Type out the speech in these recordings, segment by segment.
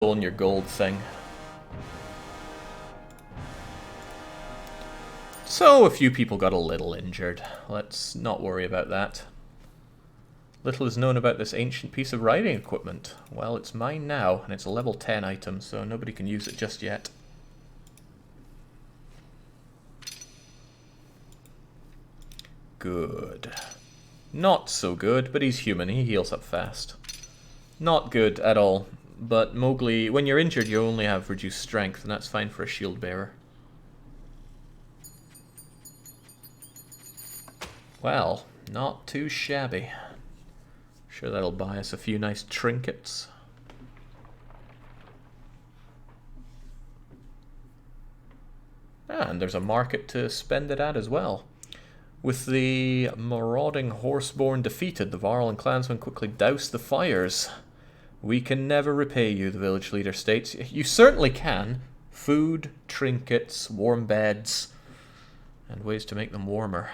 on your gold thing. So, a few people got a little injured. Let's not worry about that. Little is known about this ancient piece of riding equipment. Well, it's mine now, and it's a level 10 item, so nobody can use it just yet. Good. Not so good, but he's human. He heals up fast. Not good at all. But Mowgli, when you're injured, you only have reduced strength, and that's fine for a shield bearer. Well, not too shabby. Sure that'll buy us a few nice trinkets. And there's a market to spend it at as well. With the marauding horseborn defeated, the Varl clansmen quickly doused the fires. We can never repay you, the village leader states. You certainly can. Food, trinkets, warm beds, and ways to make them warmer.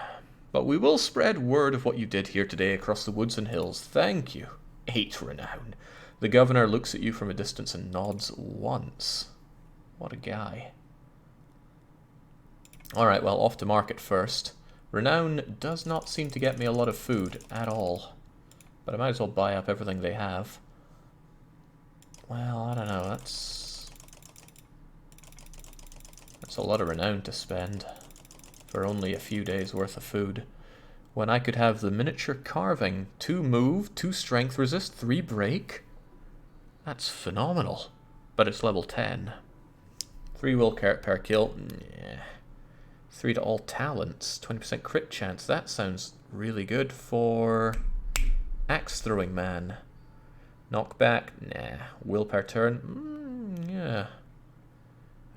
But we will spread word of what you did here today across the woods and hills. Thank you. 8 renown. The governor looks at you from a distance and nods once. What a guy. Alright, well, off to market first. Renown does not seem to get me a lot of food at all. But I might as well buy up everything they have. Well, I don't know, that's a lot of renown to spend for only a few days worth of food, when I could have the miniature carving, 2 move, 2 strength resist, 3 break. That's phenomenal, but it's level 10. 3 will carrot per kill, yeah. 3 to all talents, 20% crit chance, that sounds really good for axe throwing man. Knockback, nah. Will per turn, yeah.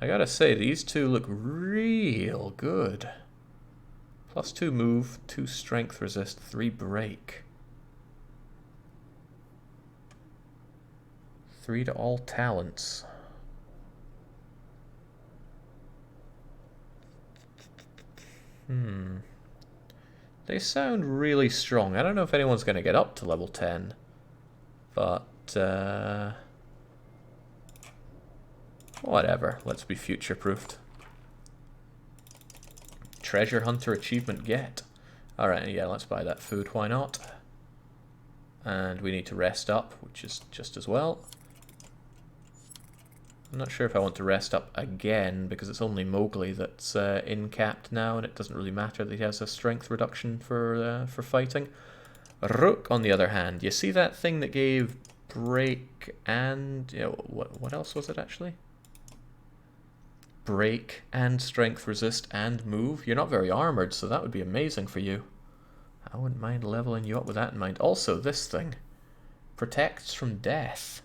I gotta say, these two look real good. Plus 2 move, 2 strength resist, 3 break. 3 to all talents. They sound really strong. I don't know if anyone's gonna get up to level 10. But, whatever. Let's be future-proofed. Treasure Hunter achievement get. Alright, yeah, let's buy that food. Why not? And we need to rest up, which is just as well. I'm not sure if I want to rest up again, because it's only Mowgli that's in-capped now, and it doesn't really matter that he has a strength reduction for fighting. Rook, on the other hand, you see that thing that gave break and... You know, what else was it, actually? Break and strength resist and move. You're not very armored, so that would be amazing for you. I wouldn't mind leveling you up with that in mind. Also, this thing protects from death.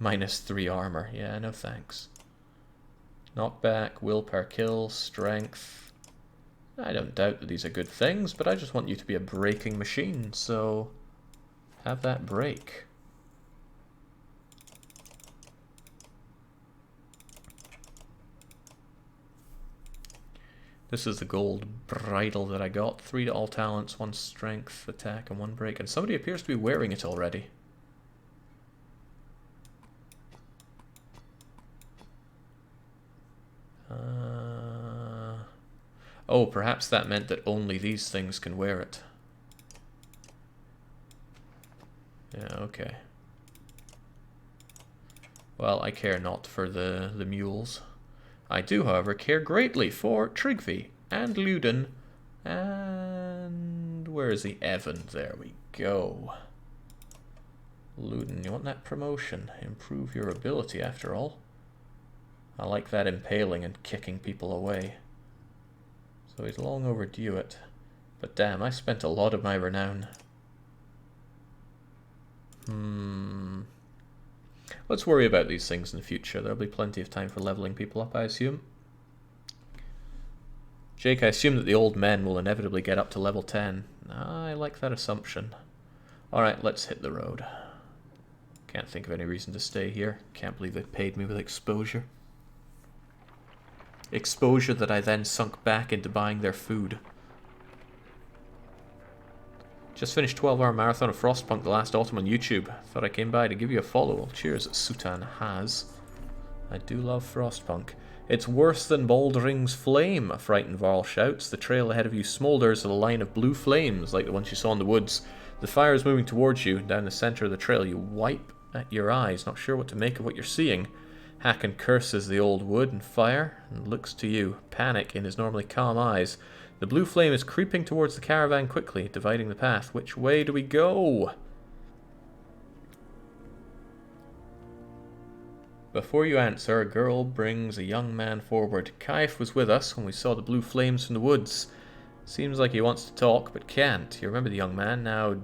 -3 armor. Yeah, no thanks. Knockback, will per kill, strength. I don't doubt that these are good things, but I just want you to be a breaking machine, so have that break. This is the gold bridle that I got. 3 to all talents, 1 strength, attack, and 1 break. And somebody appears to be wearing it already. Oh, perhaps that meant that only these things can wear it. Yeah, okay. Well, I care not for the mules. I do, however, care greatly for Trigvi and Luden. And where is he? Evan. There we go. Luden, you want that promotion? Improve your ability, after all. I like that impaling and kicking people away. So he's long overdue it. But damn, I spent a lot of my renown. Let's worry about these things in the future. There'll be plenty of time for leveling people up, I assume. Jake, I assume that the old men will inevitably get up to level 10. I like that assumption. Alright, let's hit the road. Can't think of any reason to stay here. Can't believe they paid me with exposure. Exposure that I then sunk back into buying their food. Just finished 12-hour marathon of Frostpunk the last autumn on YouTube. Thought I came by to give you a follow. Well, cheers, Sutan has. I do love Frostpunk. It's worse than Baldring's Flame, a frightened Varl shouts. The trail ahead of you smoulders with a line of blue flames, like the ones you saw in the woods. The fire is moving towards you. Down the center of the trail, you wipe at your eyes, not sure what to make of what you're seeing. Hacken curses the old wood and fire, and looks to you, panic in his normally calm eyes. The blue flame is creeping towards the caravan quickly, dividing the path. Which way do we go? Before you answer, a girl brings a young man forward. Kaif was with us when we saw the blue flames from the woods. Seems like he wants to talk, but can't. You remember the young man, now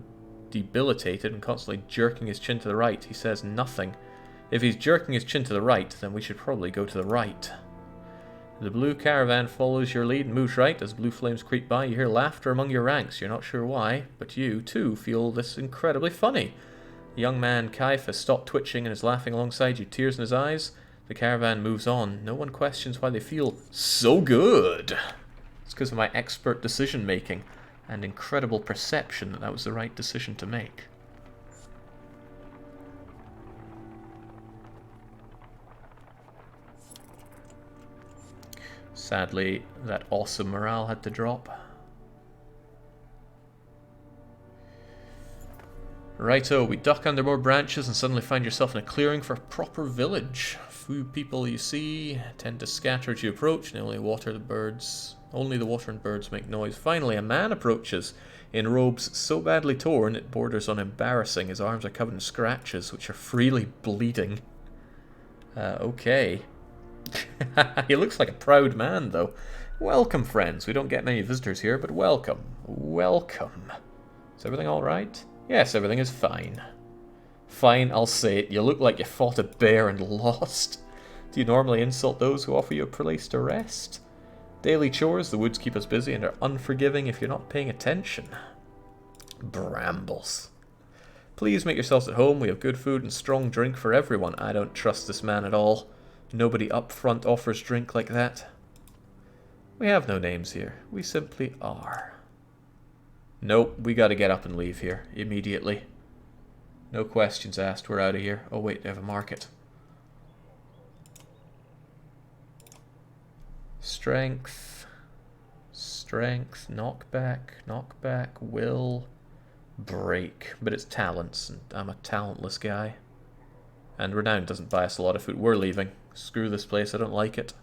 debilitated and constantly jerking his chin to the right. He says nothing. If he's jerking his chin to the right, then we should probably go to the right. The blue caravan follows your lead and moves right. As blue flames creep by, you hear laughter among your ranks. You're not sure why, but you, too, feel this incredibly funny. The young man, Kaif, has stopped twitching and is laughing alongside you, tears in his eyes. The caravan moves on. No one questions why they feel so good. It's because of my expert decision-making and incredible perception that that was the right decision to make. Sadly, that awesome morale had to drop. Righto, we duck under more branches and suddenly find yourself in a clearing for a proper village. Few people you see tend to scatter as you approach, and only the water and birds make noise. Finally, a man approaches, in robes so badly torn it borders on embarrassing. His arms are covered in scratches, which are freely bleeding. Okay. He looks like a proud man, though. Welcome, friends. We don't get many visitors here, but welcome. Welcome. Is everything alright? Yes, everything is fine. Fine, I'll say it. You look like you fought a bear and lost. Do you normally insult those who offer you a place to rest? Daily chores, the woods keep us busy and are unforgiving if you're not paying attention. Brambles. Please make yourselves at home. We have good food and strong drink for everyone. I don't trust this man at all. Nobody up front offers drink like that. We have no names here. We simply are. Nope, we gotta get up and leave here immediately. No questions asked, we're out of here. Oh wait, they have a market. Strength. Strength, knockback, will, break. But it's talents, and I'm a talentless guy. And renown doesn't buy us a lot of food. We're leaving. Screw this place, I don't like it.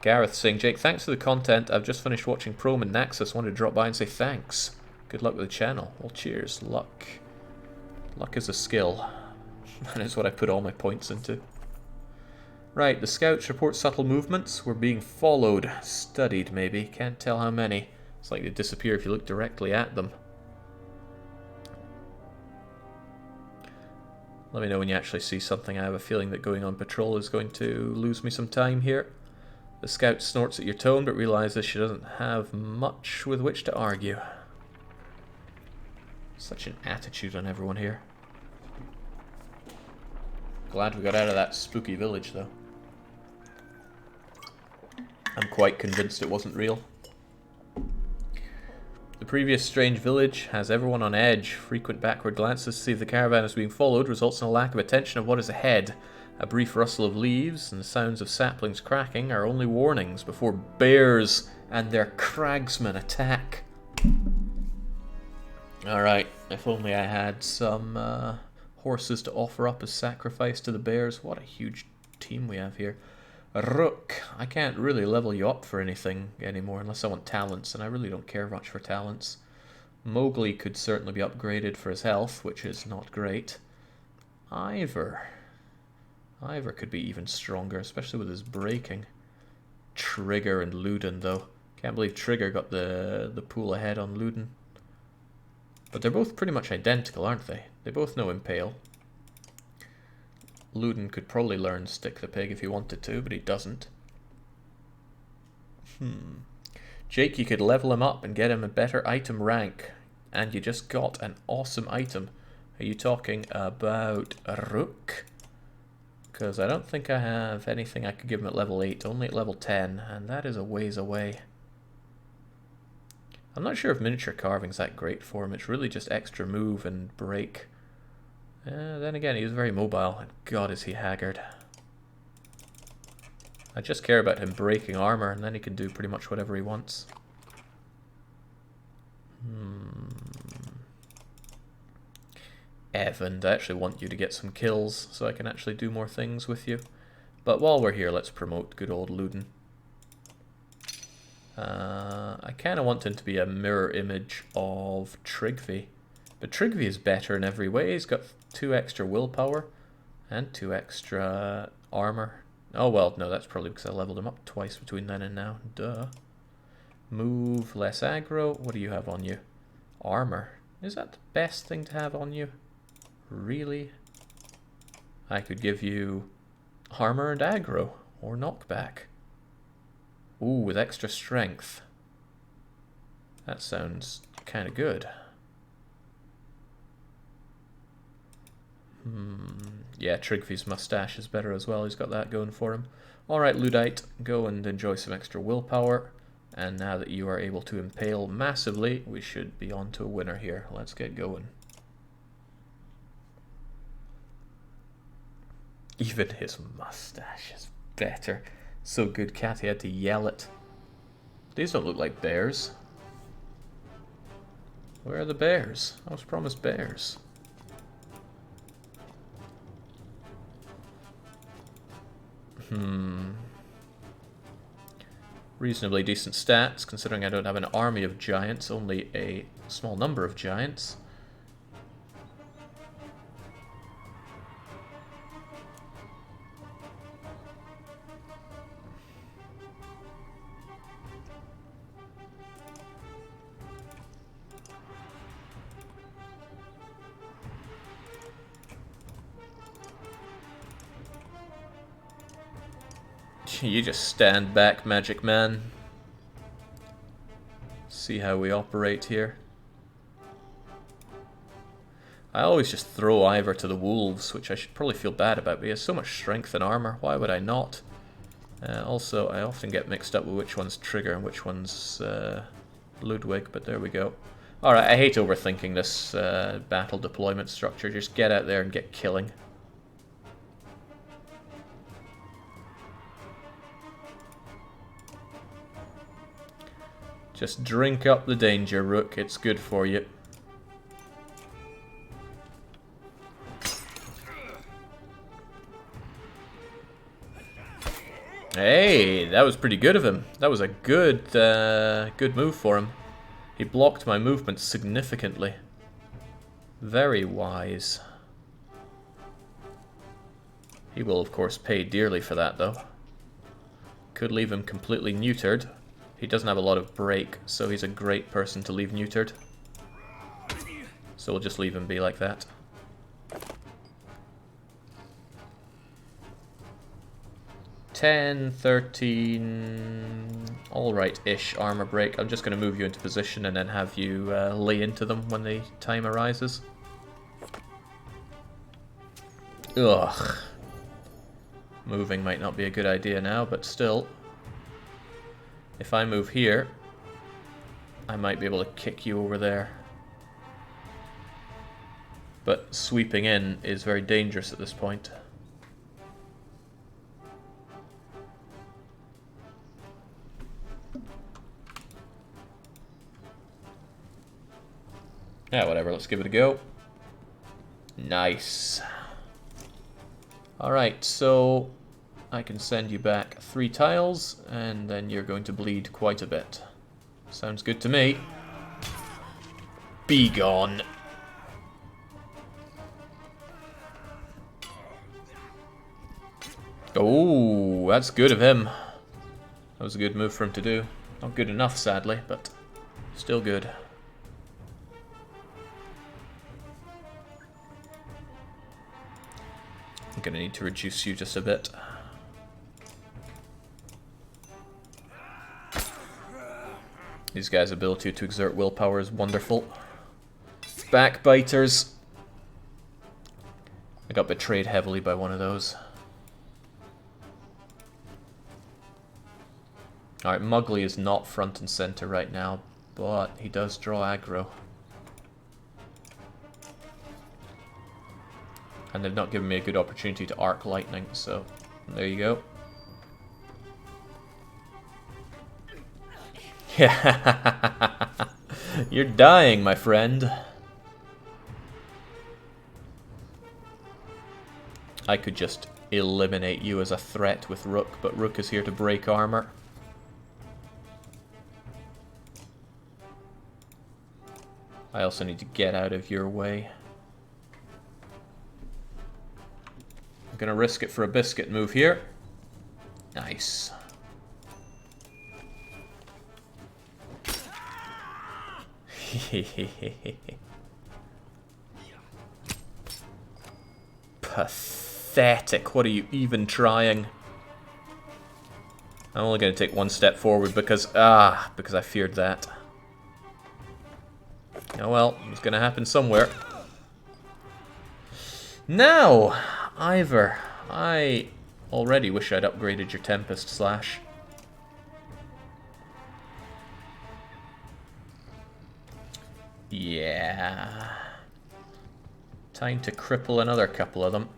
Gareth saying, Jake, thanks for the content. I've just finished watching Prom and Naxos. Wanted to drop by and say thanks. Good luck with the channel. Well, cheers. Luck. Luck is a skill. That is what I put all my points into. Right, the scouts report subtle movements. We're being followed. Studied, maybe. Can't tell how many. It's like they disappear if you look directly at them. Let me know when you actually see something. I have a feeling that going on patrol is going to lose me some time here. The scout snorts at your tone, but realizes she doesn't have much with which to argue. Such an attitude on everyone here. Glad we got out of that spooky village, though. I'm quite convinced it wasn't real. The previous strange village has everyone on edge. Frequent backward glances to see if the caravan is being followed results in a lack of attention of what is ahead. A brief rustle of leaves and the sounds of saplings cracking are only warnings before bears and their cragsmen attack. Alright, if only I had some horses to offer up as sacrifice to the bears. What a huge team we have here. Rook, I can't really level you up for anything anymore unless I want talents, and I really don't care much for talents. Mowgli could certainly be upgraded for his health, which is not great. Ivor could be even stronger, especially with his breaking. Trigger and Luden, though. Can't believe Trigger got the pool ahead on Luden. But they're both pretty much identical, aren't they? They both know Impale. Luden could probably learn Stick the Pig if he wanted to, but he doesn't. Jake, you could level him up and get him a better item rank. And you just got an awesome item. Are you talking about Rook? Because I don't think I have anything I could give him at level 8, only at level 10, and that is a ways away. I'm not sure if miniature carving's that great for him. It's really just extra move and break. Then again, he's very mobile, and God is he haggard. I just care about him breaking armor, and then he can do pretty much whatever he wants. Evan, I actually want you to get some kills, so I can actually do more things with you. But while we're here, let's promote good old Luden. I kind of want him to be a mirror image of Trigvi. But Trigvi is better in every way. He's got 2 extra willpower and 2 extra armor. Oh well, no, that's probably because I leveled him up twice between then and now. Duh. Move, less aggro. What do you have on you? Armor. Is that the best thing to have on you? Really? I could give you armor and aggro, or knockback. Ooh, with extra strength. That sounds kind of good. Yeah, Trigvi's mustache is better as well. He's got that going for him. Alright, Luddite, go and enjoy some extra willpower. And now that you are able to impale massively, we should be on to a winner here. Let's get going. Even his mustache is better. So good, Cathy had to yell it. These don't look like bears. Where are the bears? I was promised bears. Reasonably decent stats, considering I don't have an army of giants, only a small number of giants. You just stand back, Magic Man. See how we operate here. I always just throw Ivor to the wolves, which I should probably feel bad about, but he has so much strength and armor. Why would I not? Also, I often get mixed up with which one's Trigger and which one's Ludwig, but there we go. Alright, I hate overthinking this battle deployment structure. Just get out there and get killing. Just drink up the danger, Rook. It's good for you. Hey, that was pretty good of him. That was a good, good move for him. He blocked my movement significantly. Very wise. He will, of course, pay dearly for that, though. Could leave him completely neutered. He doesn't have a lot of break, so he's a great person to leave neutered. So we'll just leave him be like that. $10, $13, alright-ish armor break. I'm just going to move you into position and then have you lay into them when the time arises. Ugh. Moving might not be a good idea now, but still. If I move here, I might be able to kick you over there. But sweeping in is very dangerous at this point. Yeah, whatever, let's give it a go. Nice. Alright, so I can send you back 3 tiles, and then you're going to bleed quite a bit. Sounds good to me. Be gone. Oh, that's good of him. That was a good move for him to do. Not good enough, sadly, but still good. I'm gonna need to reduce you just a bit. These guys' ability to exert willpower is wonderful. Backbiters. I got betrayed heavily by one of those. Alright, Mugly is not front and center right now. but he does draw aggro. And they've not given me a good opportunity to arc lightning, so there you go. Yeah, you're dying, my friend. I could just eliminate you as a threat with Rook, but Rook is here to break armor. I also need to get out of your way. I'm gonna risk it for a biscuit move here. Nice. Pathetic. What are you even trying? I'm only going to take one step forward because I feared that. Oh well, it's going to happen somewhere. Now, Ivor, I already wish I'd upgraded your Tempest Slash. Yeah. Time to cripple another couple of them.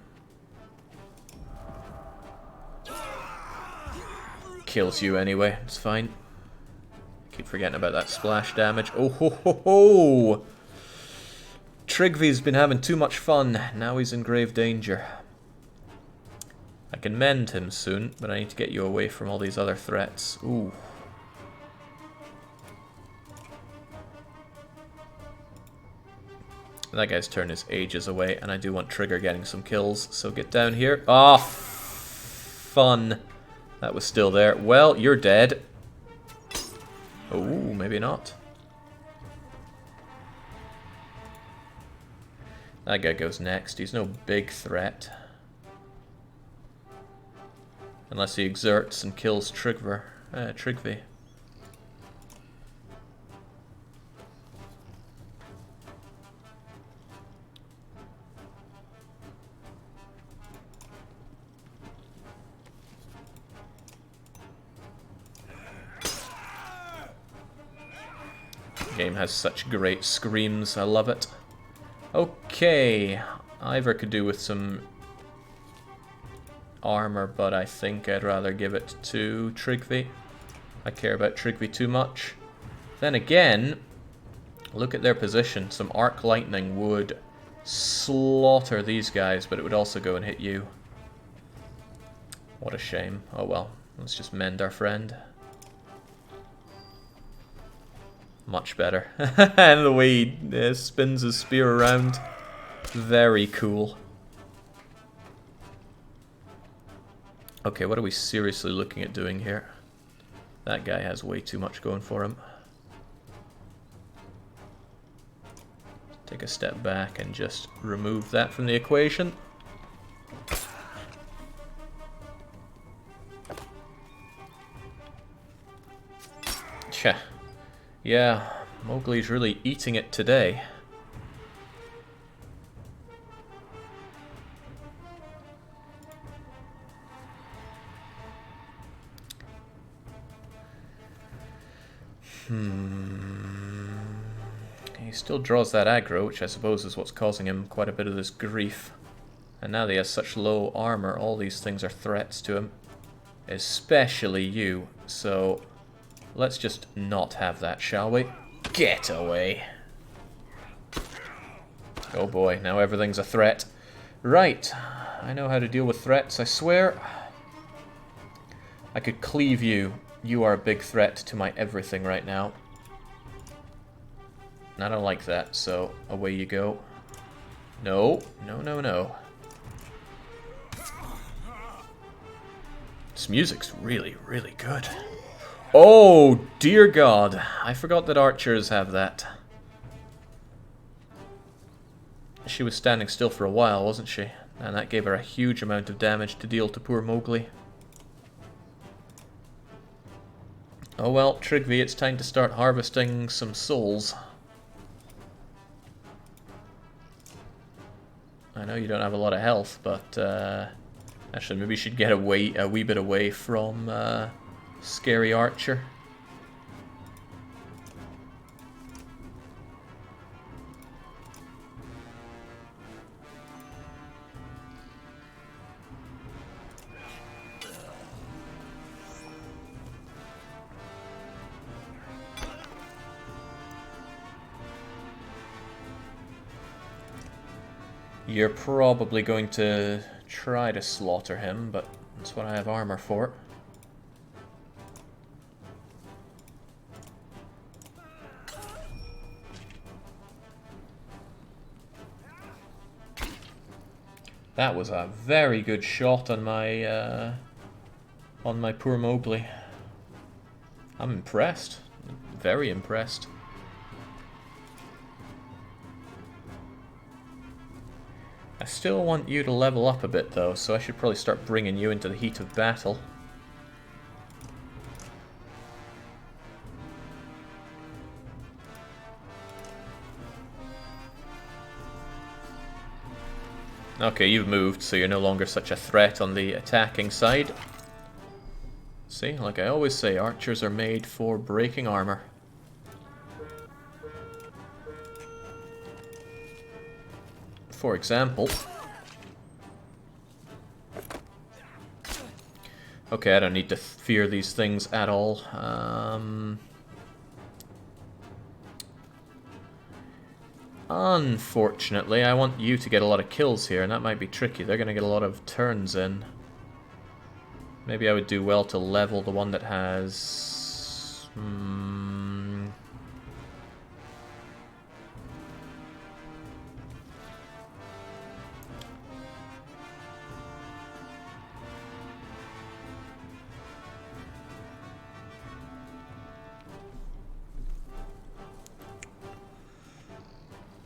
Kills you anyway, it's fine. Keep forgetting about that splash damage. Oh ho ho ho! Trigvy's been having too much fun, now he's in grave danger. I can mend him soon, but I need to get you away from all these other threats. Ooh. That guy's turn is ages away, and I do want Trigger getting some kills, so get down here. Ah, fun. That was still there. Well, you're dead. Oh, maybe not. That guy goes next. He's no big threat. Unless he exerts and kills Trigvy. Game has such great screams, I love it. Okay, Ivor could do with some armor, but I think I'd rather give it to Trigvy. I care about Trigvy too much. Then again, look at their position. Some arc lightning would slaughter these guys, but it would also go and hit you. What a shame. Oh well, let's just mend our friend. Much better. And the way he spins his spear around. Very cool. Okay, what are we seriously looking at doing here? That guy has way too much going for him. Take a step back and just remove that from the equation. Tja. Yeah, Mowgli's really eating it today. He still draws that aggro, which I suppose is what's causing him quite a bit of this grief. And now that he has such low armor, all these things are threats to him. Especially you, so let's just not have that, shall we? Get away. Oh boy, now everything's a threat. Right, I know how to deal with threats, I swear. I could cleave you. You are a big threat to my everything right now. And I don't like that, so away you go. No, no, no, no. This music's really, really good. Oh, dear God. I forgot that archers have that. She was standing still for a while, wasn't she? And that gave her a huge amount of damage to deal to poor Mowgli. Oh well, Trigvy, it's time to start harvesting some souls. I know you don't have a lot of health, but actually maybe you should get a wee bit away from Scary Archer. You're probably going to try to slaughter him, but that's what I have armor for. That was a very good shot on my poor Mowgli. I'm impressed. Very impressed. I still want you to level up a bit though, so I should probably start bringing you into the heat of battle. Okay, you've moved, so you're no longer such a threat on the attacking side. See, like I always say, archers are made for breaking armor. For example... Okay, I don't need to fear these things at all. Unfortunately, I want you to get a lot of kills here, and that might be tricky. They're going to get a lot of turns in. Maybe I would do well to level the one that has...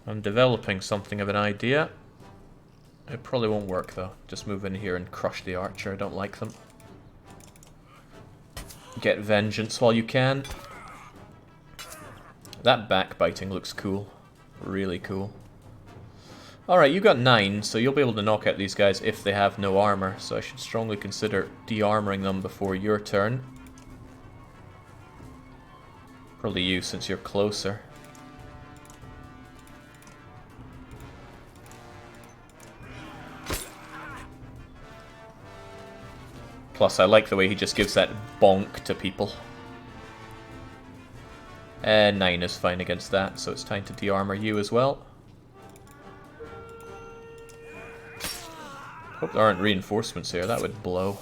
I'm developing something of an idea. It probably won't work though. Just move in here and crush the archer. I don't like them. Get vengeance while you can. That backbiting looks cool. Really cool. Alright, you got 9, so you'll be able to knock out these guys if they have no armor. So I should strongly consider de-armoring them before your turn. Probably you, since you're closer. Plus, I like the way he just gives that bonk to people. 9 is fine against that, so it's time to de-armor you as well. Hope there aren't reinforcements here, that would blow.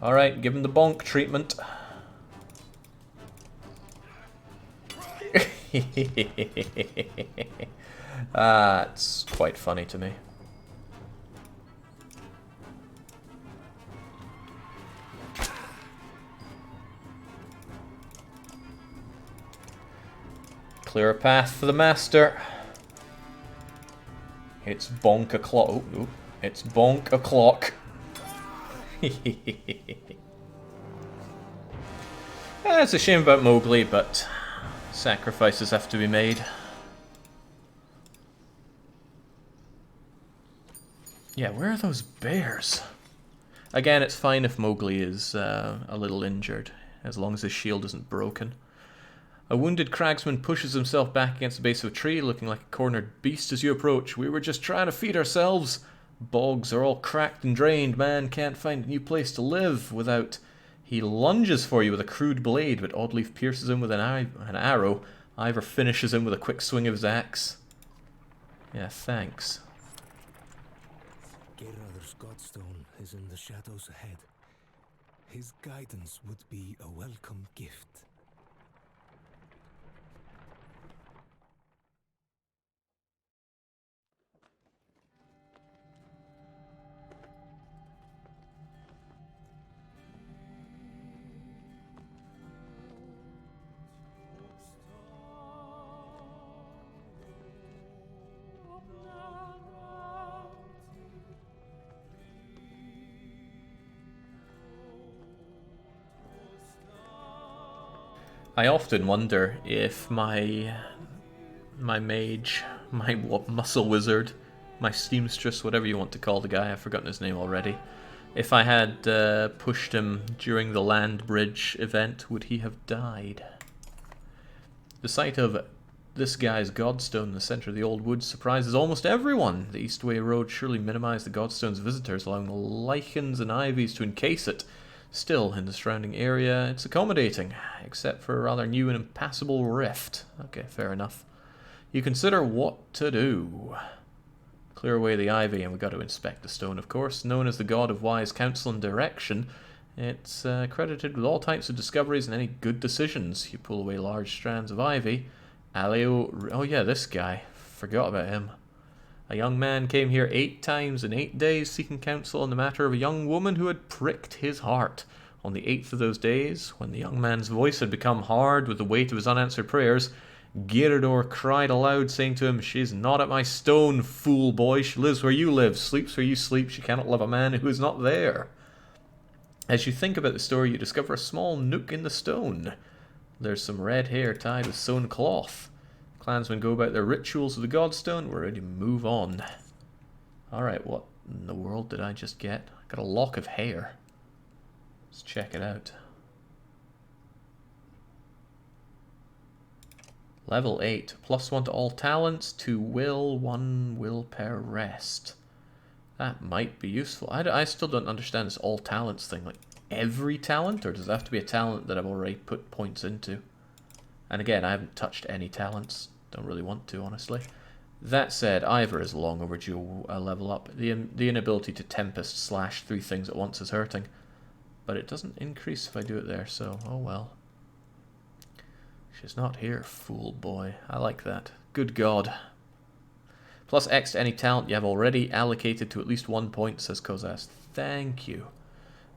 Alright, give him the bonk treatment. That's quite funny to me. Clear a path for the master. It's bonk o'clock. Oh, it's bonk o'clock. It's a shame about Mowgli, but sacrifices have to be made. Yeah, where are those bears? Again, it's fine if Mowgli is a little injured, as long as his shield isn't broken. A wounded cragsman pushes himself back against the base of a tree, looking like a cornered beast as you approach. We were just trying to feed ourselves. Bogs are all cracked and drained. Man can't find a new place to live without... He lunges for you with a crude blade, but Oddleaf pierces him with an arrow. Ivor finishes him with a quick swing of his axe. Yeah, thanks. Geirröðr's Godstone is in the shadows ahead. His guidance would be a welcome gift. I often wonder if my mage, my muscle wizard, my steamstress, whatever you want to call the guy, I've forgotten his name already, if I had pushed him during the land bridge event, would he have died? The sight of this guy's godstone in the center of the old woods surprises almost everyone. The Eastway Road surely minimized the godstone's visitors, allowing lichens and ivies to encase it. Still, in the surrounding area, it's accommodating, except for a rather new and impassable rift. Okay, fair enough. You consider what to do. Clear away the ivy, and we've got to inspect the stone, of course. Known as the god of wise counsel and direction, it's credited with all types of discoveries and any good decisions. You pull away large strands of ivy. Alio... Oh yeah, this guy. Forgot about him. A young man came here 8 times in 8 days seeking counsel on the matter of a young woman who had pricked his heart. On the 8th of those days, when the young man's voice had become hard with the weight of his unanswered prayers, Gyrodor cried aloud, saying to him, "She's not at my stone, fool boy. She lives where you live, sleeps where you sleep. She cannot love a man who is not there." As you think about the story, you discover a small nook in the stone. There's some red hair tied with sewn cloth. Clansmen go about their rituals with the godstone. We're ready to move on. Alright, what in the world did I just get? I got a lock of hair. Let's check it out. Level 8. +1 to all talents, 2 will, 1 will per rest. That might be useful. I still don't understand this all talents thing. Like, every talent? Or does it have to be a talent that I've already put points into? And again, I haven't touched any talents. Don't really want to, honestly. That said, Ivor is long overdue a level up. The inability to Tempest slash 3 things at once is hurting. But it doesn't increase if I do it there, so oh well. She's not here, fool boy. I like that. Good God. +X to any talent you have already allocated to at least 1 point, says Kozas. Thank you.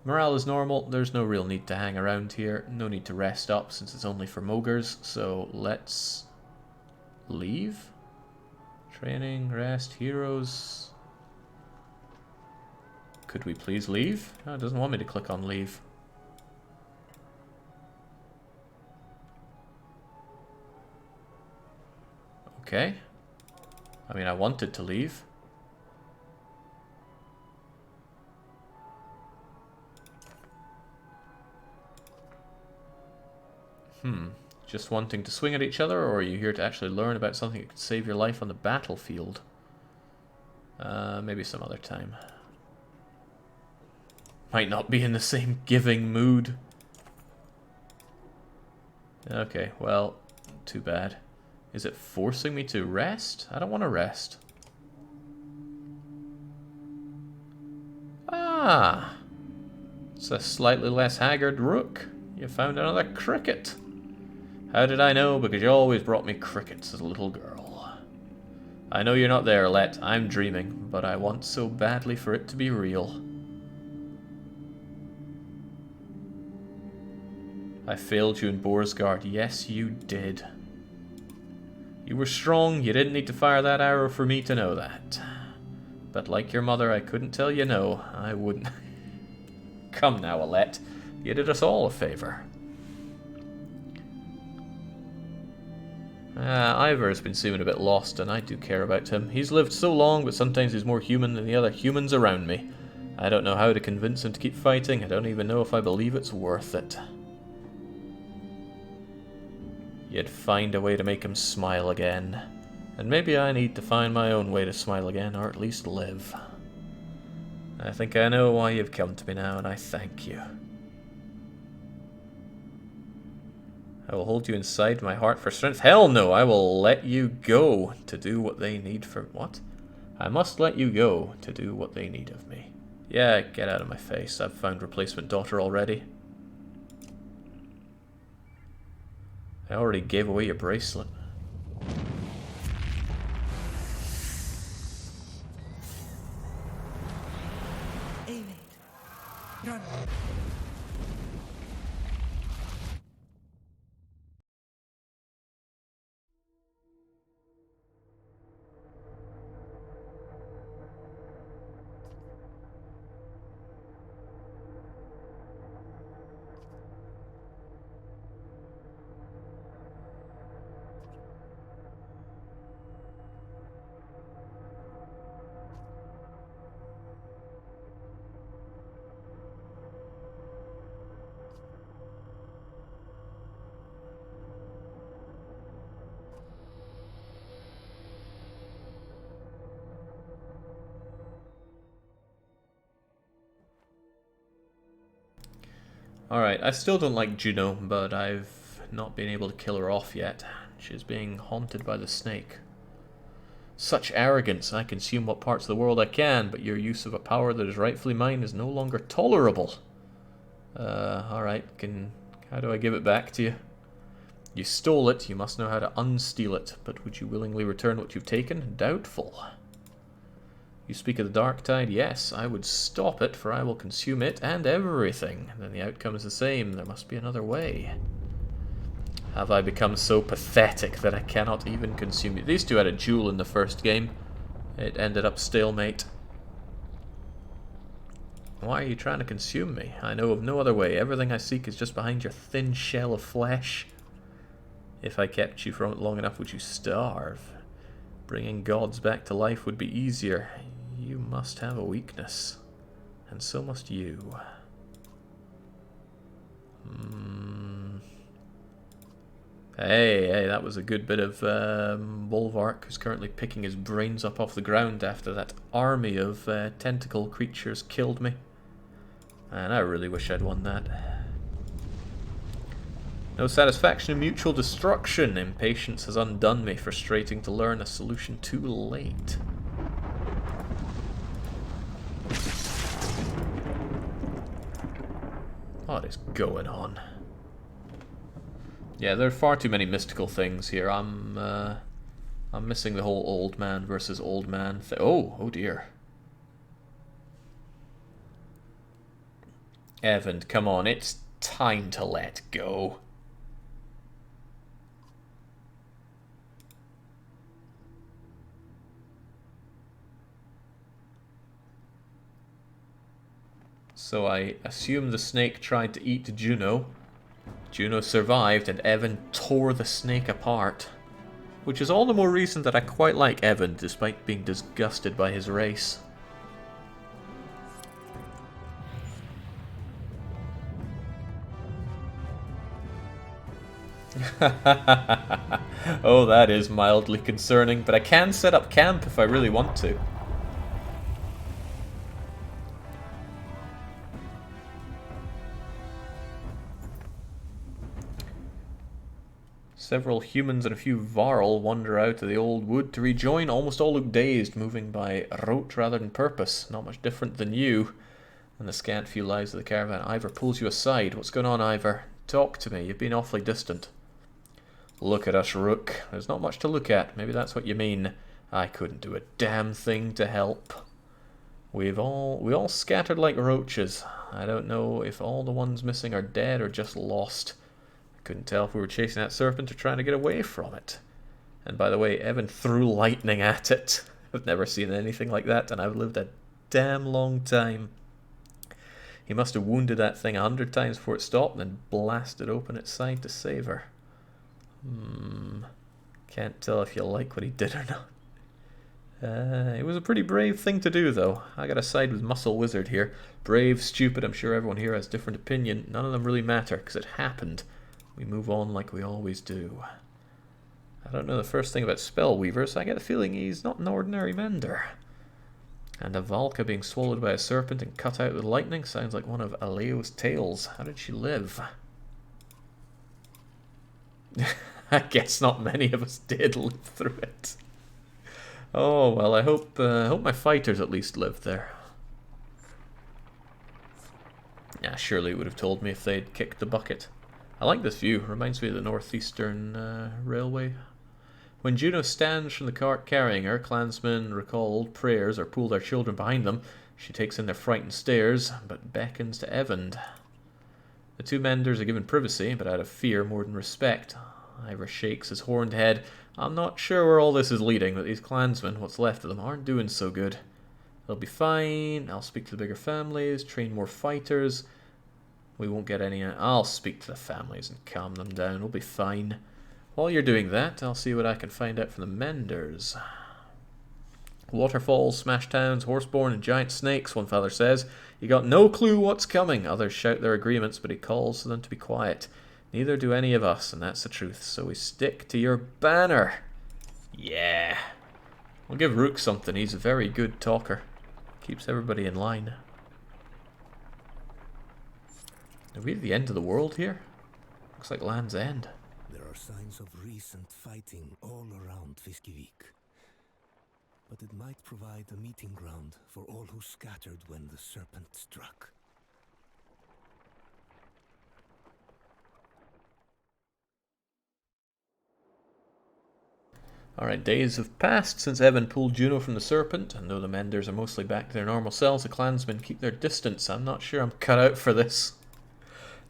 Morale is normal. There's no real need to hang around here. No need to rest up since it's only for Mogers. So let's leave. Training, rest, heroes. Could we please leave? Oh, it doesn't want me to click on leave. Okay. I mean, I wanted to leave. Just wanting to swing at each other, or are you here to actually learn about something that could save your life on the battlefield? Maybe some other time. Might not be in the same giving mood. Okay, well, too bad. Is it forcing me to rest? I don't want to rest. Ah! It's a slightly less haggard rook. You found another cricket. How did I know? Because you always brought me crickets as a little girl. I know you're not there, Let. I'm dreaming, but I want so badly for it to be real. I failed you in Borsgard. Yes, you did. You were strong. You didn't need to fire that arrow for me to know that. But like your mother, I couldn't tell you no. I wouldn't. Come now, Alette. You did us all a favor. Ivor has been seeming a bit lost, and I do care about him. He's lived so long, but sometimes he's more human than the other humans around me. I don't know how to convince him to keep fighting. I don't even know if I believe it's worth it. You'd find a way to make him smile again. And maybe I need to find my own way to smile again, or at least live. I think I know why you've come to me now, and I thank you. I will hold you inside my heart for strength. Hell no, I will let you go to do what they need for... What? I must let you go to do what they need of me. Yeah, get out of my face. I've found replacement daughter already. I already gave away your bracelet. Run! Alright, I still don't like Juno, but I've not been able to kill her off yet. She's being haunted by the snake. Such arrogance. I consume what parts of the world I can, but your use of a power that is rightfully mine is no longer tolerable. Alright, how do I give it back to you? You stole it, you must know how to unsteal it, but would you willingly return what you've taken? Doubtful. You speak of the dark tide? Yes, I would stop it, for I will consume it and everything. Then the outcome is the same. There must be another way. Have I become so pathetic that I cannot even consume you? These two had a duel in the first game. It ended up stalemate. Why are you trying to consume me? I know of no other way. Everything I seek is just behind your thin shell of flesh. If I kept you from it long enough, would you starve? Bringing gods back to life would be easier. You must have a weakness. And so must you. Hey, that was a good bit of Bolvark, who's currently picking his brains up off the ground after that army of tentacle creatures killed me. And I really wish I'd won that. No satisfaction in mutual destruction. Impatience has undone me, frustrating to learn a solution too late. What is going on? Yeah, there are far too many mystical things here. I'm missing the whole old man versus old man thing. Oh dear. Evan, come on, it's time to let go. So I assume the snake tried to eat Juno. Juno survived and Evan tore the snake apart. Which is all the more reason that I quite like Evan, despite being disgusted by his race. Oh, that is mildly concerning, but I can set up camp if I really want to. Several humans and a few Varl wander out of the old wood to rejoin. Almost all look dazed, moving by rote rather than purpose. Not much different than you. And the scant few lives of the caravan. Ivor pulls you aside. What's going on, Ivor? Talk to me. You've been awfully distant. Look at us, Rook. There's not much to look at. Maybe that's what you mean. I couldn't do a damn thing to help. We all scattered like roaches. I don't know if all the ones missing are dead or just lost. Couldn't tell if we were chasing that serpent or trying to get away from it. And by the way, Evan threw lightning at it. I've never seen anything like that, and I've lived a damn long time. He must have wounded that thing 100 times before it stopped, and then blasted open its side to save her. Can't tell if you like what he did or not. It was a pretty brave thing to do, though. I gotta side with Muscle Wizard here. Brave, stupid, I'm sure everyone here has a different opinion. None of them really matter, because it happened. We move on like we always do. I don't know the first thing about Spellweaver, so I get the feeling he's not an ordinary mender. And a Valka being swallowed by a serpent and cut out with lightning sounds like one of Aleo's tales. How did she live? I guess not many of us did live through it. Oh, well, I hope my fighters at least lived there. Yeah, surely it would have told me if they'd kicked the bucket. I like this view. Reminds me of the Northeastern Railway. When Juno stands from the cart carrying her, clansmen recall old prayers or pull their children behind them. She takes in their frightened stares, but beckons to Evan. The two menders are given privacy, but out of fear more than respect. Ivor shakes his horned head. I'm not sure where all this is leading, but these clansmen, what's left of them, aren't doing so good. They'll be fine. I'll speak to the bigger families, train more fighters. We won't get any. I'll speak to the families and calm them down. We'll be fine. While you're doing that, I'll see what I can find out from the menders. Waterfalls, smash towns, horseborn, and giant snakes, one father says. You got no clue what's coming. Others shout their agreements, but he calls for them to be quiet. Neither do any of us, and that's the truth. So we stick to your banner. Yeah. We'll give Rook something. He's a very good talker. Keeps everybody in line. Are we at the end of the world here? Looks like Land's End. There are signs of recent fighting all around Fiskivik. but it might provide a meeting ground for all who scattered when the serpent struck. Alright, days have passed since Evan pulled Juno from the serpent, and though the Menders are mostly back to their normal selves, the clansmen keep their distance. I'm not sure I'm cut out for this.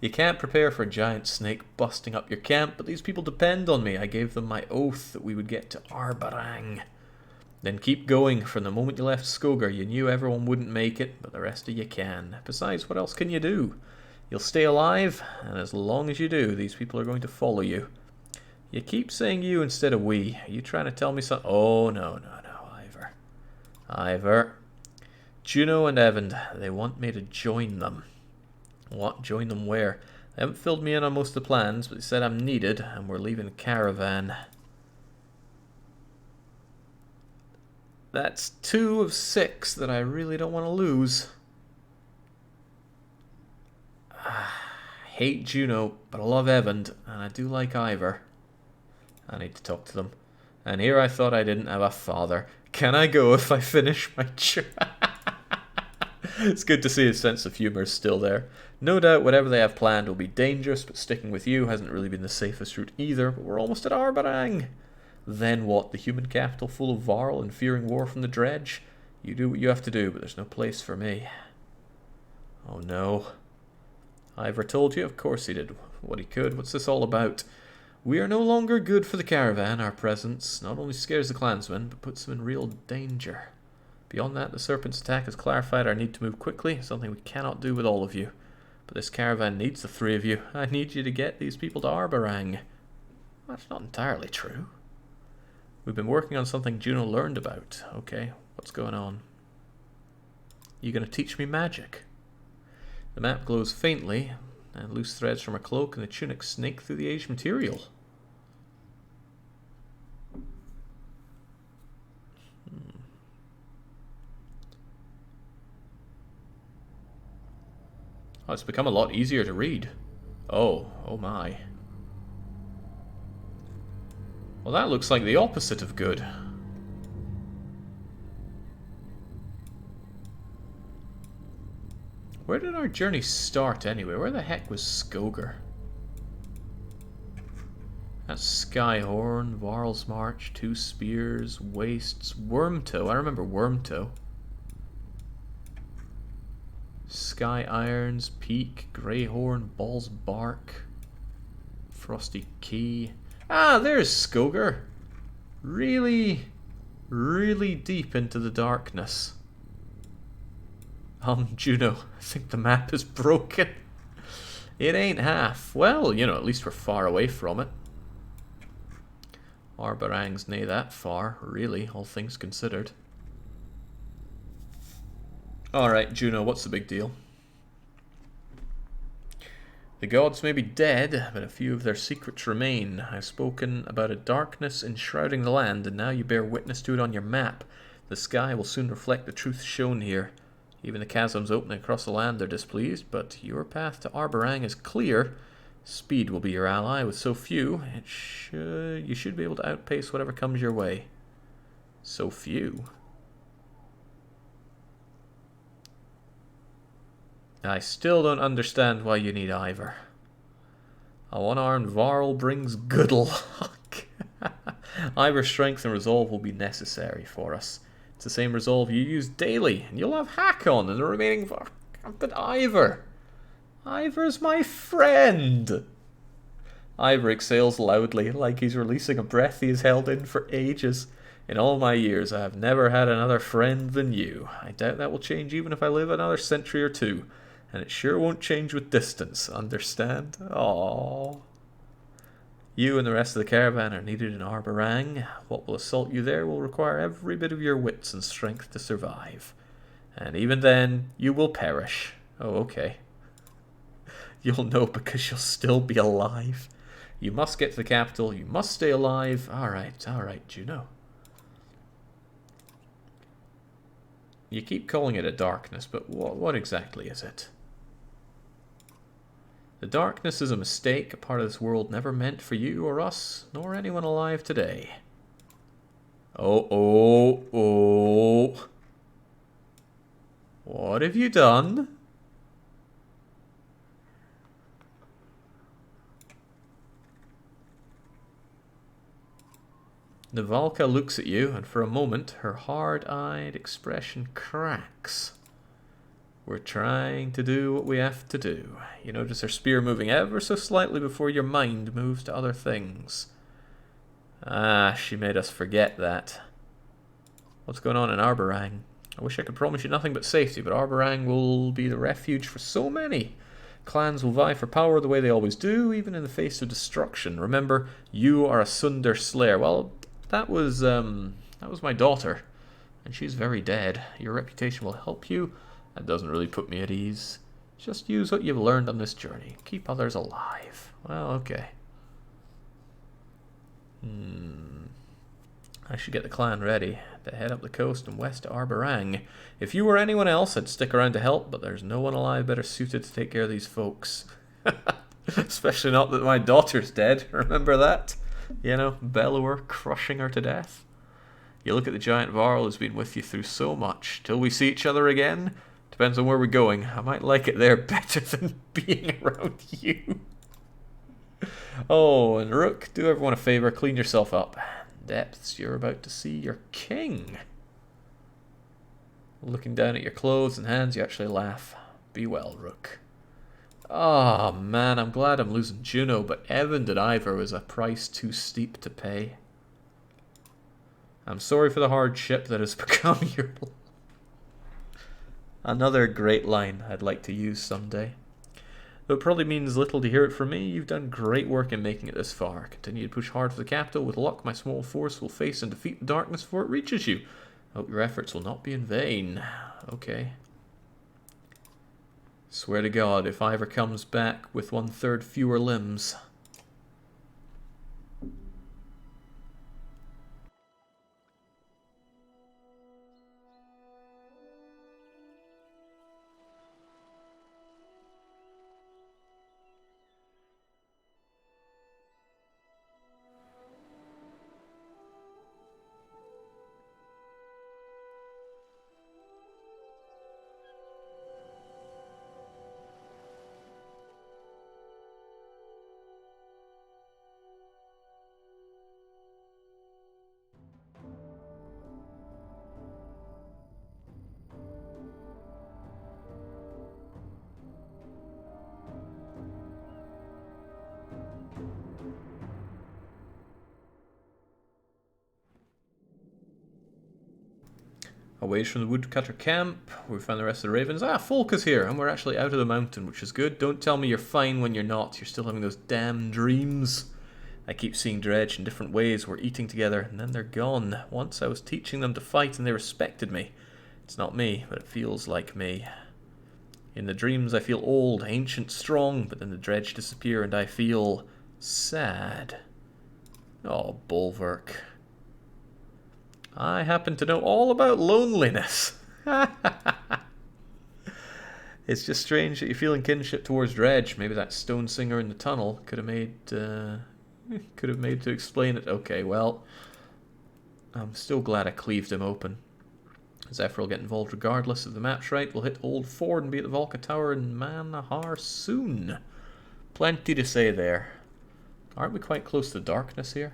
You can't prepare for a giant snake busting up your camp, but these people depend on me. I gave them my oath that we would get to Arbarang. Then keep going. From the moment you left Skogar, you knew everyone wouldn't make it, but the rest of you can. Besides, what else can you do? You'll stay alive, and as long as you do, these people are going to follow you. You keep saying you instead of we. Are you trying to tell me something? Oh, no, Ivor. Ivor. Juno and Evan, they want me to join them. What? Join them where? They haven't filled me in on most of the plans, but they said I'm needed, and we're leaving a caravan. That's 2 of 6 that I really don't want to lose. I hate Juno, but I love Evan, and I do like Ivor. I need to talk to them. And here I thought I didn't have a father. Can I go if I finish my It's good to see his sense of humour is still there. No doubt whatever they have planned will be dangerous, but sticking with you hasn't really been the safest route either. But we're almost at Arbarang. Then what? The human capital full of Varl and fearing war from the dredge? You do what you have to do, but there's no place for me. Oh no. Ivor told you? Of course he did what he could. What's this all about? We are no longer good for the caravan. Our presence not only scares the clansmen, but puts them in real danger. Beyond that, the serpent's attack has clarified our need to move quickly, something we cannot do with all of you. But this caravan needs the 3 of you. I need you to get these people to Arbarang. That's not entirely true. We've been working on something Juno learned about. Okay, what's going on? You gonna teach me magic? The map glows faintly, and loose threads from her cloak and the tunic snake through the aged material. Oh, it's become a lot easier to read. Oh my. Well, that looks like the opposite of good. Where did our journey start anyway? Where the heck was Skogar? That's Skyhorn, Varl's March, 2 Spears, Wastes, Wormtoe. I remember Wormtoe. Sky Irons, Peak, Greyhorn, Ball's Bark, Frosty Key. Ah, there's Skogar. Really, really deep into the darkness. Juno, I think the map is broken. It ain't half. Well, you know, at least we're far away from it. Arbarang's nae that far, really, all things considered. Alright, Juno, what's the big deal? The gods may be dead, but a few of their secrets remain. I've spoken about a darkness enshrouding the land, and now you bear witness to it on your map. The sky will soon reflect the truth shown here. Even the chasms opening across the land are displeased, but your path to Arbarang is clear. Speed will be your ally. With so few, you should be able to outpace whatever comes your way. So few. I still don't understand why you need Ivor. A one-armed Varl brings good luck. Ivor's strength and resolve will be necessary for us. It's the same resolve you use daily, and you'll have Hakon and the remaining... But Ivor! Ivor's my friend! Ivor exhales loudly, like he's releasing a breath he has held in for ages. In all my years, I have never had another friend than you. I doubt that will change even if I live another century or 2. And it sure won't change with distance, understand? Aww. You and the rest of the caravan are needed in Arbarang. What will assault you there will require every bit of your wits and strength to survive. And even then, you will perish. Oh, okay. You'll know because you'll still be alive. You must get to the capital. You must stay alive. Alright, Juno. You keep calling it a darkness, but what exactly is it? The darkness is a mistake, a part of this world never meant for you or us, nor anyone alive today. Oh, oh, oh. What have you done? Navalka looks at you, and for a moment, her hard-eyed expression cracks. We're trying to do what we have to do. You notice her spear moving ever so slightly before your mind moves to other things. Ah, she made us forget that. What's going on in Arborang? I wish I could promise you nothing but safety, but Arborang will be the refuge for so many. Clans will vie for power the way they always do, even in the face of destruction. Remember, you are a Sunder Slayer. Well, that was my daughter, and she's very dead. Your reputation will help you. That doesn't really put me at ease. Just use what you've learned on this journey. Keep others alive. Well, okay. I should get the clan ready to head up the coast and west to Arborang. If you were anyone else, I'd stick around to help, but there's no one alive better suited to take care of these folks. Especially not that my daughter's dead. Remember that? You know, Bellower crushing her to death. You look at the giant Varl who's been with you through so much. Till we see each other again? Depends on where we're going. I might like it there better than being around you. Oh, and Rook, do everyone a favor, clean yourself up. Depths, you're about to see your king. Looking down at your clothes and hands, you actually laugh. Be well, Rook. Oh man, I'm glad I'm losing Juno, but Evan and Ivor was a price too steep to pay. I'm sorry for the hardship that has become your... Another great line I'd like to use someday. Though it probably means little to hear it from me, you've done great work in making it this far. Continue to push hard for the capital. With luck, my small force will face and defeat the darkness before it reaches you. Hope your efforts will not be in vain. Okay. Swear to God, if Ivor comes back with 1/3 fewer limbs... Away from the woodcutter camp, we found the rest of the ravens. Ah, Folk is here, and we're actually out of the mountain, which is good. Don't tell me you're fine when you're not. You're still having those damn dreams. I keep seeing Dredge in different ways. We're eating together, and then they're gone. Once I was teaching them to fight, and they respected me. It's not me, but it feels like me. In the dreams, I feel old, ancient, strong, but then the Dredge disappear, and I feel sad. Oh, Bulwark. I happen to know all about loneliness. It's just strange that you're feeling kinship towards Dredge. Maybe that stone singer in the tunnel could have made to explain it. Okay, well, I'm still glad I cleaved him open. Zephyr will get involved regardless. If the map's right, we'll hit Old Ford and be at the Volca Tower in Manahar soon. Plenty to say there. Aren't we quite close to darkness here?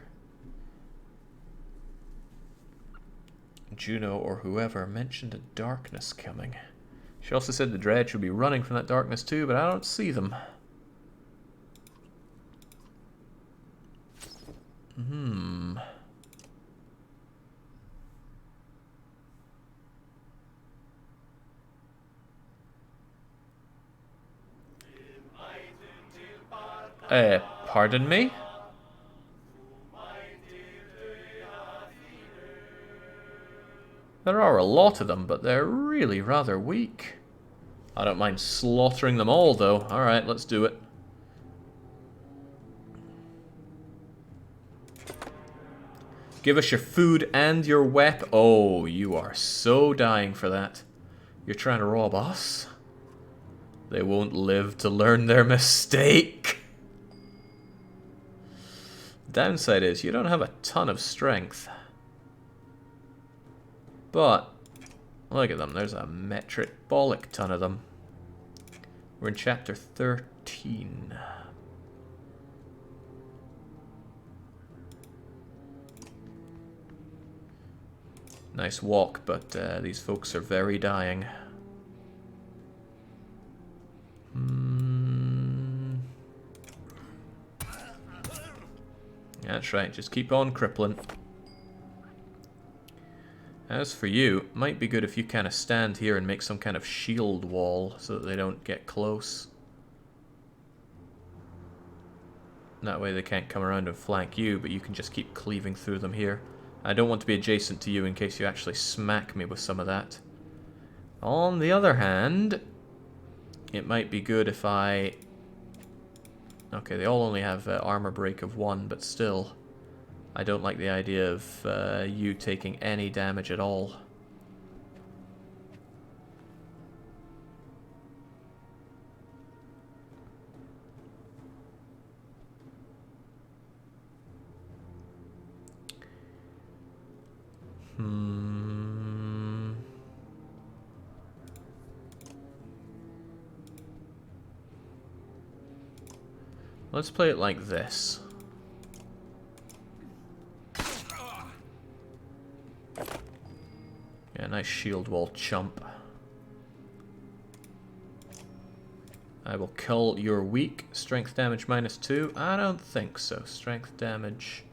Juno or whoever mentioned a darkness coming. She also said the Dredge would be running from that darkness too, but I don't see them. Pardon me? There are a lot of them, but they're really rather weak. I don't mind slaughtering them all, though. Alright, let's do it. Give us your food and your weapon. Oh, you are so dying for that. You're trying to rob us? They won't live to learn their mistake. Downside is, you don't have a ton of strength. But, look at them. There's a metric-bollick ton of them. We're in chapter 13. Nice walk, but these folks are very dying. That's right, just keep on crippling. As for you, might be good if you kind of stand here and make some kind of shield wall so that they don't get close. That way they can't come around and flank you, but you can just keep cleaving through them here. I don't want to be adjacent to you in case you actually smack me with some of that. On the other hand, it might be good if I... Okay, they all only have armor break of 1, but still, I don't like the idea of you taking any damage at all. Let's play it like this. Yeah, nice shield wall, chump. I will cull your weak. Strength damage -2. I don't think so. Strength damage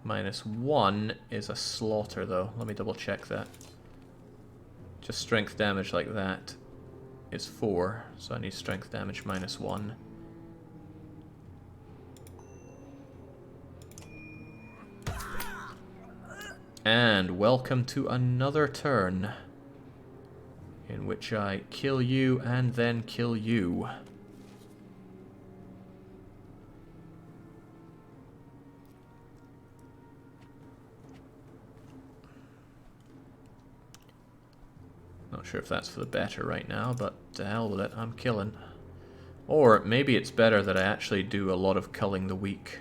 -1 is a slaughter, though. Let me double check that. Just strength damage like that is 4, so I need strength damage -1. And welcome to another turn in which I kill you and then kill you. Not sure if that's for the better right now, but to hell with it, I'm killing. Or maybe it's better that I actually do a lot of culling the weak.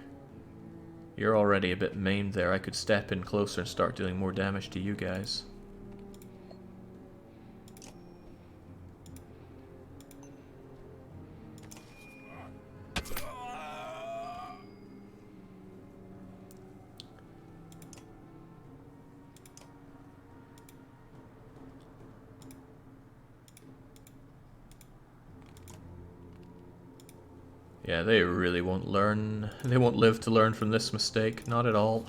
You're already a bit maimed there. I could step in closer and start doing more damage to you guys. Yeah, they really won't learn. They won't live to learn from this mistake. Not at all.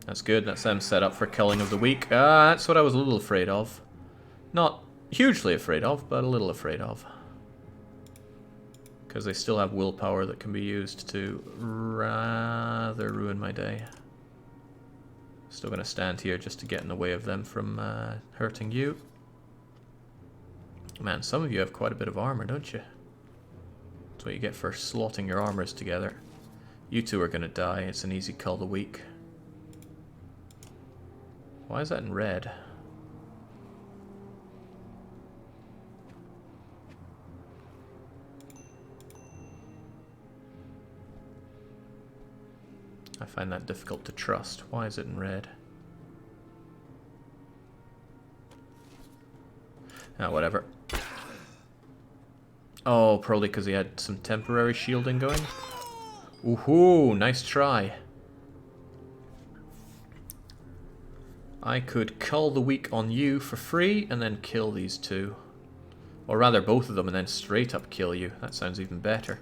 That's good. That's them set up for killing of the weak. That's what I was a little afraid of. Not hugely afraid of, but a little afraid of. Because they still have willpower that can be used to rather ruin my day. Still going to stand here just to get in the way of them from hurting you. Man, some of you have quite a bit of armor, don't you? That's what you get for slotting your armors together. You two are going to die. It's an easy cull the weak. Why is that in red? I find that difficult to trust. Why is it in red? Ah, whatever. Oh, probably because he had some temporary shielding going. Ooh, nice try. I could cull the weak on you for free and then kill these two. Or rather both of them and then straight up kill you. That sounds even better.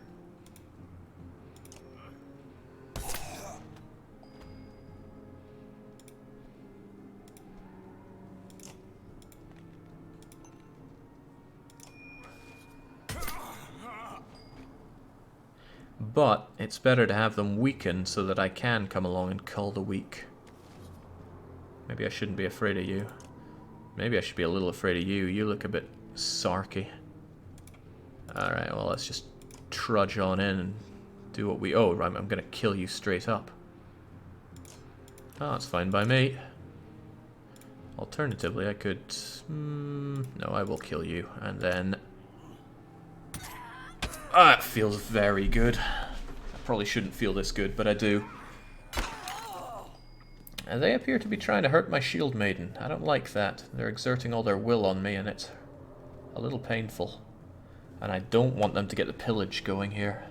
But it's better to have them weaken so that I can come along and cull the weak. Maybe I shouldn't be afraid of you. Maybe I should be a little afraid of you. You look a bit sarky. Alright, well, let's just trudge on in and do what we... Oh, right, I'm going to kill you straight up. Oh, that's fine by me. Alternatively, I could... no, I will kill you. And then... Ah, it feels very good. Probably shouldn't feel this good, but I do. And they appear to be trying to hurt my shield maiden. I don't like that. They're exerting all their will on me, and it's a little painful. And I don't want them to get the pillage going here.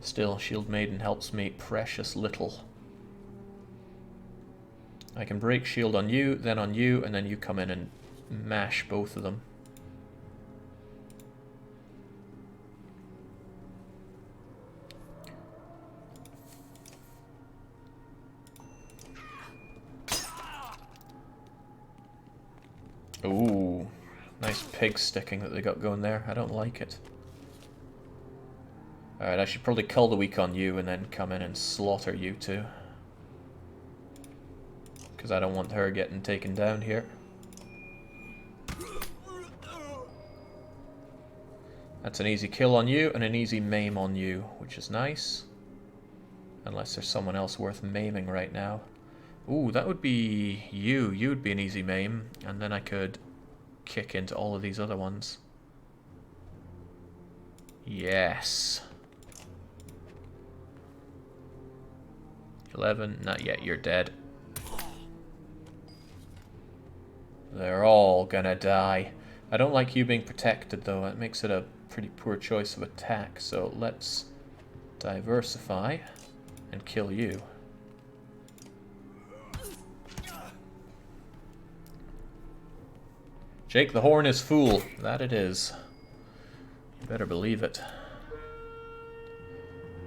Still, shield maiden helps me precious little. I can break shield on you, and then you come in and mash both of them. Ooh, nice pig sticking that they got going there. I don't like it. Alright, I should probably call the weak on you and then come in and slaughter you two. Because I don't want her getting taken down here. That's an easy kill on you and an easy maim on you, which is nice. Unless there's someone else worth maiming right now. Ooh, that would be you. You would be an easy maim, and then I could kick into all of these other ones. Yes. 11, not yet, you're dead. They're all gonna die. I don't like you being protected though, it makes it a pretty poor choice of attack, so let's diversify and kill you. Jake the Horn is fool. That it is. You better believe it.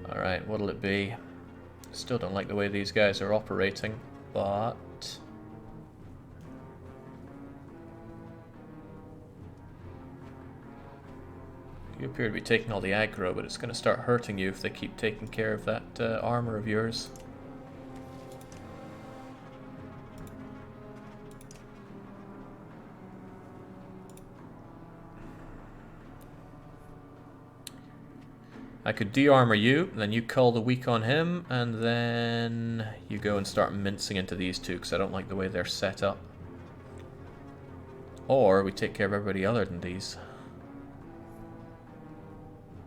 Alright, what'll it be? Still don't like the way these guys are operating, but... You appear to be taking all the aggro, but it's going to start hurting you if they keep taking care of that armor of yours. I could de-armor you, then you call the weak on him, and then you go and start mincing into these two, because I don't like the way they're set up. Or we take care of everybody other than these.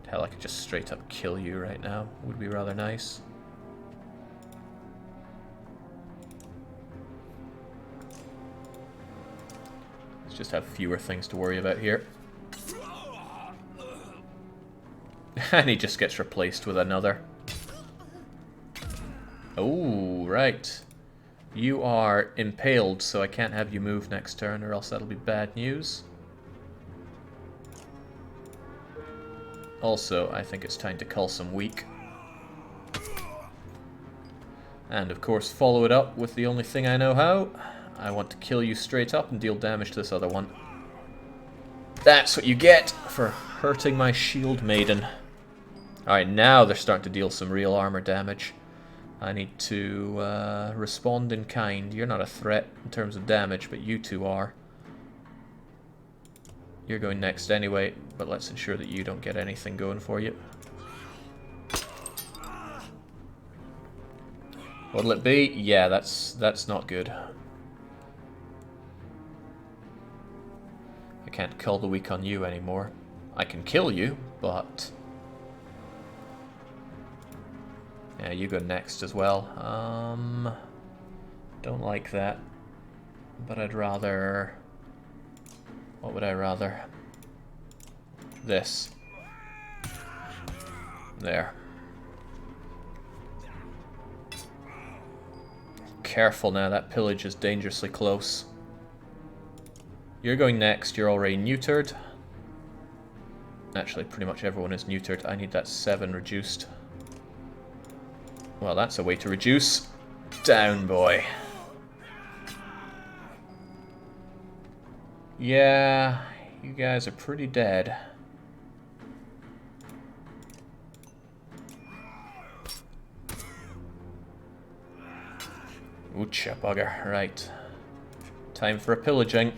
Hell, I could just straight up kill you right now. Would be rather nice. Let's just have fewer things to worry about here. And he just gets replaced with another. Oh, right. You are impaled, so I can't have you move next turn, or else that'll be bad news. Also, I think it's time to cull some weak. And of course, follow it up with the only thing I know how. I want to kill you straight up and deal damage to this other one. That's what you get for hurting my shield maiden. Alright, now they're starting to deal some real armor damage. I need to respond in kind. You're not a threat in terms of damage, but you two are. You're going next anyway, but let's ensure that you don't get anything going for you. What'll it be? Yeah, that's not good. I can't call the weak on you anymore. I can kill you, but... Yeah, you go next as well. Don't like that. But I'd rather... What would I rather? This. There. Careful now, that pillage is dangerously close. You're going next, you're already neutered. Actually, pretty much everyone is neutered. I need that 7 reduced. Well, that's a way to reduce. Down, boy. Yeah, you guys are pretty dead. Oocha bugger, right. Time for a pillaging.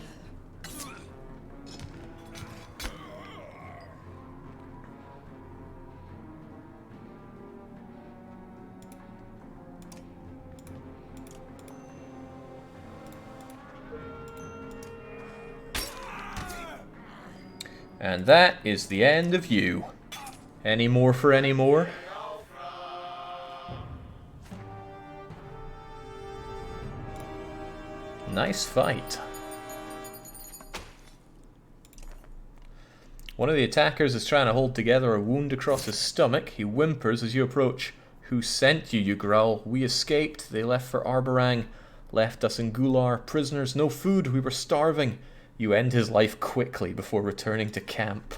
And that is the end of you. Any more for any more? Nice fight. One of the attackers is trying to hold together a wound across his stomach. He whimpers as you approach. Who sent you, you growl. We escaped. They left for Arborang. Left us in Gular. Prisoners, no food. We were starving. You end his life quickly before returning to camp.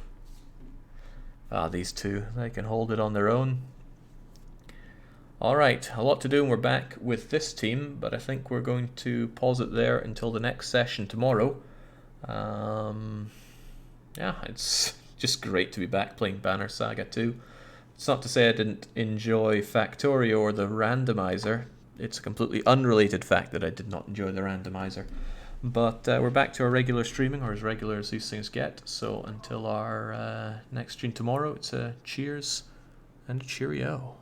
Ah, these two. They can hold it on their own. Alright, a lot to do and we're back with this team, but I think we're going to pause it there until the next session tomorrow. Yeah, it's just great to be back playing Banner Saga 2. It's not to say I didn't enjoy Factorio or the randomizer. It's a completely unrelated fact that I did not enjoy the randomizer. But we're back to our regular streaming, or as regular as these things get. So until our next stream tomorrow, it's a cheers and a cheerio.